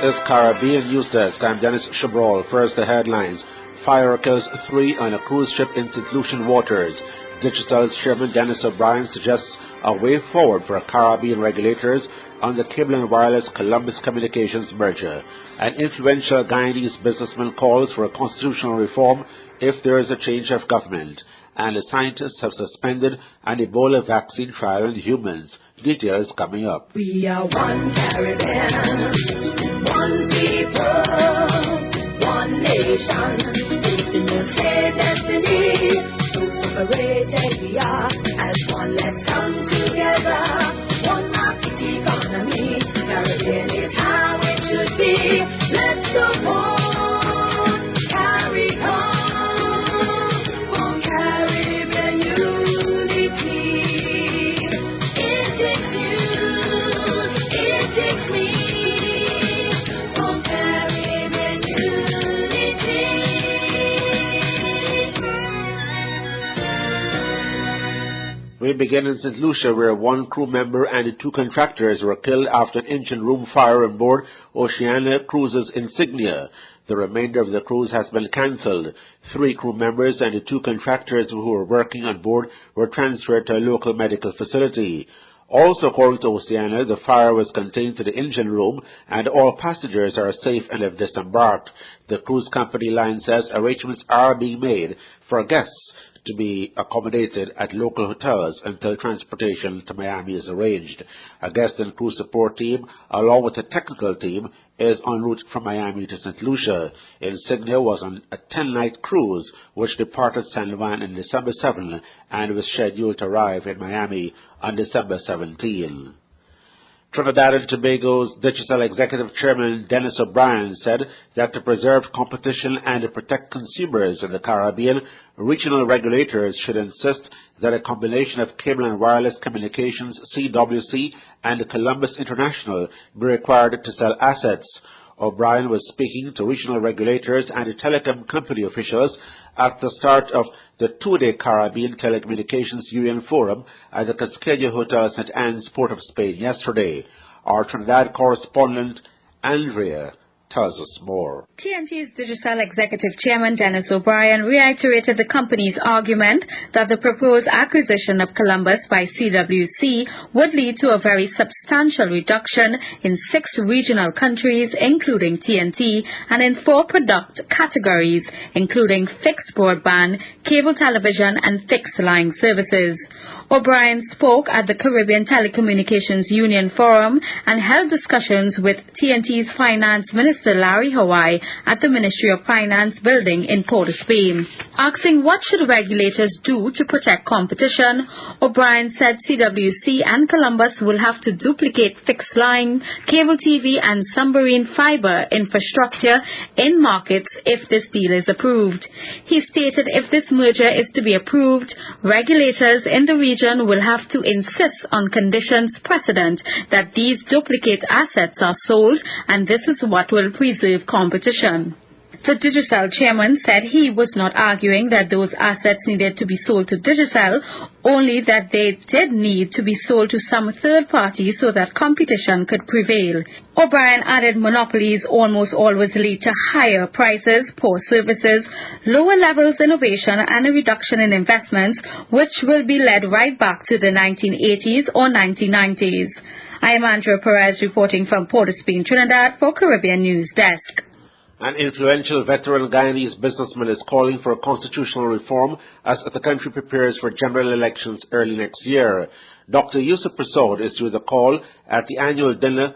is Caribbean News Desk. I'm Denis O Brien. First, the headlines. Fire kills 3 on a cruise ship in St Lucian waters. Digicel's chairman Denis O Brien suggests a way forward for Caribbean regulators on the cable and wireless Columbus Communications merger. An influential Guyanese businessman calls for a constitutional reform if there is a change of government. And the scientists have suspended an Ebola vaccine trial in humans. Details coming up. We are one Caribbean, one people, one nation. It's in the clear destiny. So separated we are as one. Let's come together. One market economy. Caribbean is how it should be. Let's go on. Carry on. We begin in St Lucia, where 1 crew member and 2 contractors were killed after an engine room fire on board Oceania Cruises Insignia. The remainder of the cruise has been cancelled. 3 crew members and 2 contractors who were working on board were transferred to a local medical facility. Also, according to Oceania, the fire was contained to the engine room and all passengers are safe and have disembarked. The cruise company line says arrangements are being made for guests to be accommodated at local hotels until transportation to Miami is arranged. A guest and crew support team, along with a technical team, is en route from Miami to St Lucia. Insignia was on a 10-night cruise which departed San Juan on December 7 and was scheduled to arrive in Miami on December 17. Trinidad and Tobago's Digicel Executive Chairman Denis O Brien said that to preserve competition and to protect consumers in the Caribbean, regional regulators should insist that a combination of cable and wireless communications, CWC, and Columbus International be required to sell assets. O'Brien was speaking to regional regulators and telecom company officials at the start of the 2-day Caribbean Telecommunications Union Forum at the Cascadia Hotel St Anne's, Port of Spain yesterday. Our Trinidad correspondent Andrea tells us more. TNT's Digicel Executive Chairman Denis O Brien reiterated the company's argument that the proposed acquisition of Columbus by CWC would lead to a very substantial reduction in 6 regional countries, including TNT, and in 4 product categories, including fixed broadband, cable television, and fixed line services. O'Brien spoke at the Caribbean Telecommunications Union Forum and held discussions with TNT's Finance Minister Larry Hawaii at the Ministry of Finance building in Port of Spain. Asking what should regulators do to protect competition, O'Brien said CWC and Columbus will have to duplicate fixed line, cable TV and submarine fiber infrastructure in markets if this deal is approved. He stated if this merger is to be approved, regulators in the region will have to insist on conditions precedent that these duplicate assets are sold, and this is what will preserve competition. The Digicel chairman said he was not arguing that those assets needed to be sold to Digicel, only that they did need to be sold to some third party so that competition could prevail. O'Brien added monopolies almost always lead to higher prices, poor services, lower levels of innovation, and a reduction in investments, which will be led right back to the 1980s or 1990s. I am Andrea Perez reporting from Port of Spain, Trinidad for Caribbean News Desk. An influential veteran Guyanese businessman is calling for a constitutional reform as the country prepares for general elections early next year. Dr. Yusuf Prasad is with the call at the annual dinner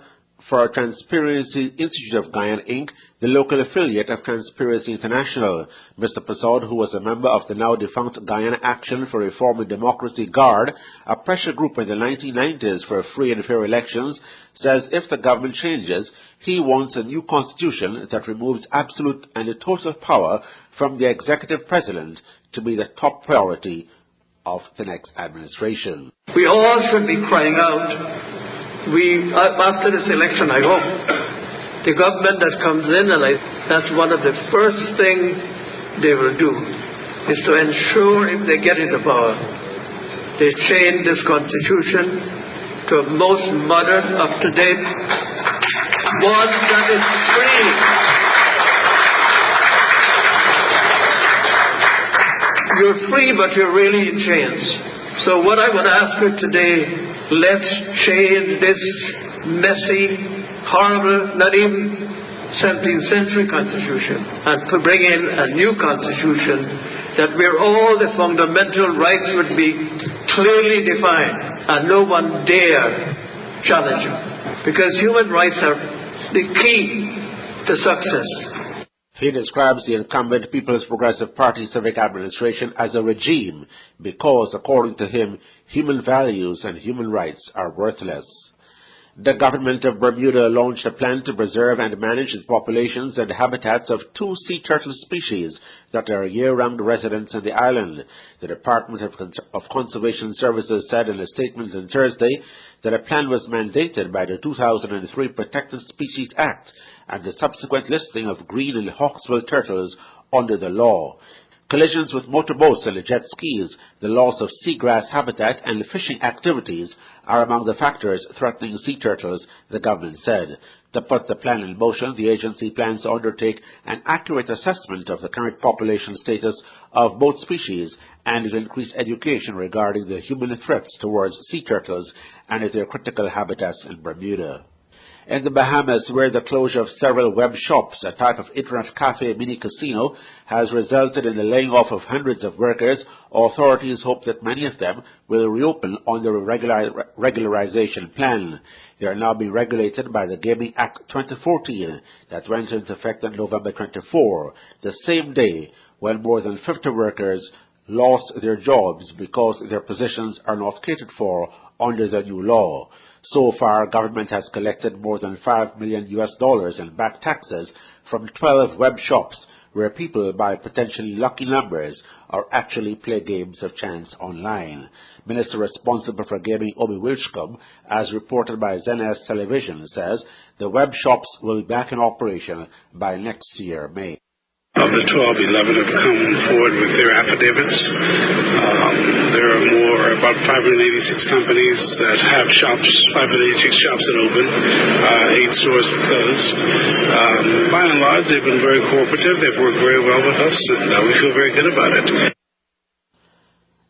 for Transparency Institute of Guyana, Inc., the local affiliate of Transparency International. Mr. Prasad, who was a member of the now-defunct Guyana Action for Reform and Democracy GUARD, a pressure group in the 1990s for free and fair elections, says if the government changes, he wants a new constitution that removes absolute and total power from the executive president to be the top priority of the next administration. We all should be crying out. After this election, I hope the government that comes in, and that's one of the first things they will do, is to ensure if they get into power, they change this constitution to a most modern, up-to-date one that is free. You're free, but you're really in chains. So what I would ask you today, let's change this messy, horrible, not even 17th century constitution, and to bring in a new constitution that where all the fundamental rights would be clearly defined and no one dare challenge them. Because human rights are the key to success. He describes the incumbent People's Progressive Party civic administration as a regime because, according to him, human values and human rights are worthless. The government of Bermuda launched a plan to preserve and manage the populations and habitats of 2 sea turtle species that are year-round residents in the island. The Department of Conservation Services said in a statement on Thursday that a plan was mandated by the 2003 Protected Species Act and the subsequent listing of green and hawksbill turtles under the law. Collisions with motorboats and jet skis, the loss of seagrass habitat, and fishing activities are among the factors threatening sea turtles, the government said. To put the plan in motion, the agency plans to undertake an accurate assessment of the current population status of both species and to increase education regarding the human threats towards sea turtles and their critical habitats in Bermuda. In the Bahamas, where the closure of several web shops, a type of internet cafe mini casino, has resulted in the laying off of hundreds of workers, authorities hope that many of them will reopen under a regularization plan. They are now being regulated by the Gaming Act 2014 that went into effect on November 24, the same day when more than 50 workers lost their jobs because their positions are not catered for under the new law. So far, government has collected more than $5 million in back taxes from 12 web shops where people buy potentially lucky numbers or actually play games of chance online. Minister responsible for gaming, Obi Wilchcombe, as reported by ZNS Television, says the web shops will be back in operation by next year, May. Of the 12, 11 have come forward with their affidavits. There are about 586 companies that have shops, 586 shops that open, 8 stores that close. By and large, they've been very cooperative. They've worked very well with us, and we feel very good about it.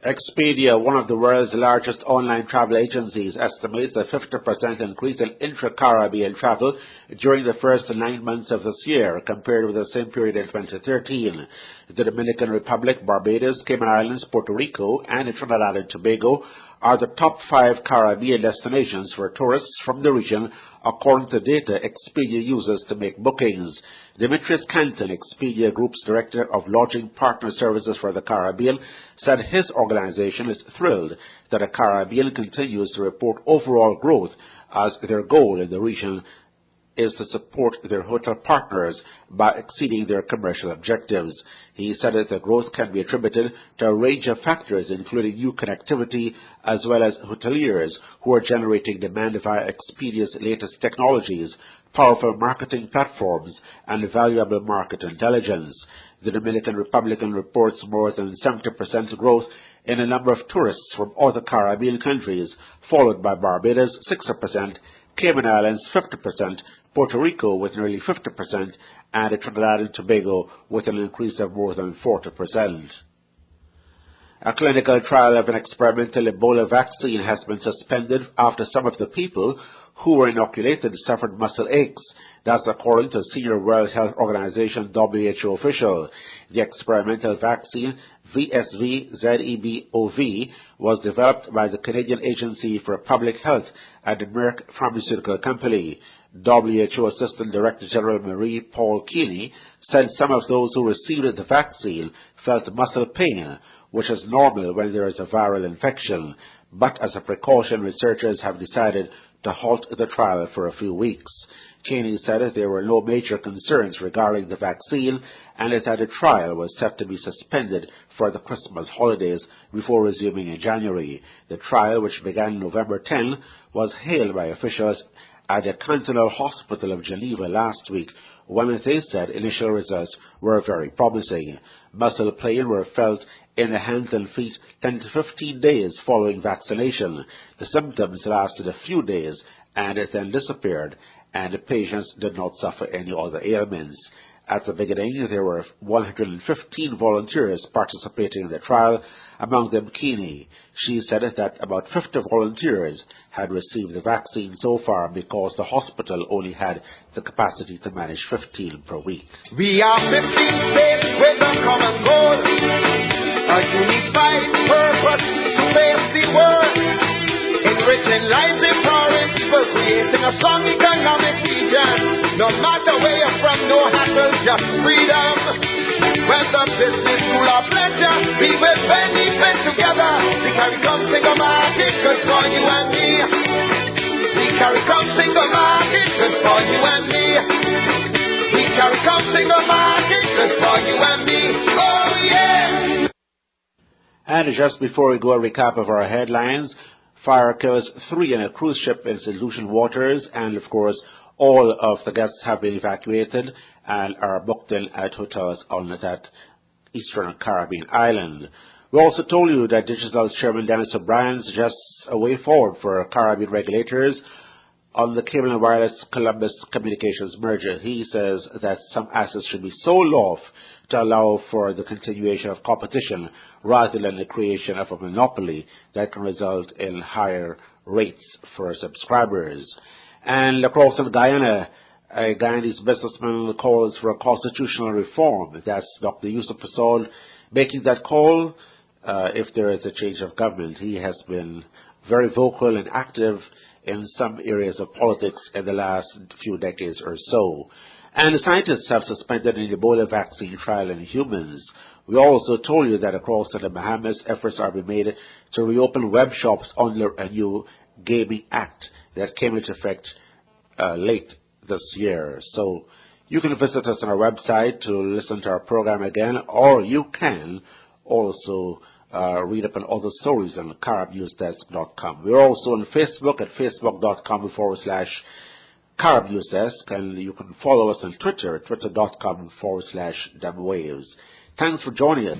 Expedia, one of the world's largest online travel agencies, estimates a 50% increase in intra-Caribbean travel during the first 9 months of this year compared with the same period in 2013. The Dominican Republic, Barbados, Cayman Islands, Puerto Rico, and Trinidad and Tobago are the top 5 Caribbean destinations for tourists from the region, according to data Expedia uses to make bookings. Demetrius Canton, Expedia Group's Director of Lodging Partner Services for the Caribbean, said his organization is thrilled that the Caribbean continues to report overall growth, as their goal in the region is to support their hotel partners by exceeding their commercial objectives. He said that the growth can be attributed to a range of factors, including new connectivity, as well as hoteliers who are generating demand via Expedia's latest technologies, powerful marketing platforms, and valuable market intelligence. The Dominican Republic reports more than 70% growth in the number of tourists from other Caribbean countries, followed by Barbados 6%, Cayman Islands 50%, Puerto Rico with nearly 50%, and Trinidad and Tobago with an increase of more than 40%. A clinical trial of an experimental Ebola vaccine has been suspended after some of the people who were inoculated suffered muscle aches. That's according to a senior World Health Organization WHO official. The experimental vaccine, VSV-ZEBOV, was developed by the Canadian Agency for Public Health and the Merck Pharmaceutical Company. WHO Assistant Director General Marie Paul Keeney said some of those who received the vaccine felt muscle pain, which is normal when there is a viral infection. But as a precaution, researchers have decided to halt the trial for a few weeks. Keeney said that there were no major concerns regarding the vaccine and that the trial was set to be suspended for the Christmas holidays before resuming in January. The trial, which began November 10, was hailed by officials at the Cantonal Hospital of Geneva last week when they said initial results were very promising. Muscle pain were felt in the hands and feet 10 to 15 days following vaccination. The symptoms lasted a few days and it then disappeared, and the patients did not suffer any other ailments. At the beginning, there were 115 volunteers participating in the trial, among them Keeney. She said that about 50 volunteers had received the vaccine so far because the hospital only had the capacity to manage 15 per week. We are 15 states with a common goal, a unified purpose to face the world, enriching lives, empowering people, creating a strong economic region. No matter where you're from, no hassle, just freedom. Whether business, school, or pleasure, we will benefit together. We carry come single market, good for you and me. We carry come single market, good for you and me. We carry come single market, good for you and me. Oh yeah. And just before we go, a recap of our headlines. Fire kills 3 in a cruise ship in St Lucian waters, and of course, all of the guests have been evacuated and are booked in at hotels on that Eastern Caribbean island. We also told you that Digicel's chairman Denis O Brien suggests a way forward for Caribbean regulators on the cable and wireless Columbus Communications merger. He says that some assets should be sold off to allow for the continuation of competition rather than the creation of a monopoly that can result in higher rates for subscribers. And across in Guyana, a Guyanese businessman calls for a constitutional reform. That's Dr. Yusuf Fasol making that call if there is a change of government. He has been very vocal and active in some areas of politics in the last few decades or so. And the scientists have suspended an Ebola vaccine trial in humans. We also told you that across the Bahamas, efforts are being made to reopen web shops under a new gaming act that came into effect late this year. So you can visit us on our website to listen to our program again, or you can also read up on other stories on CaribNewsDesk.com. We're also on Facebook at facebook.com/CaribNewsDesk, and you can follow us on Twitter at twitter.com/DemWaves. Thanks for joining us.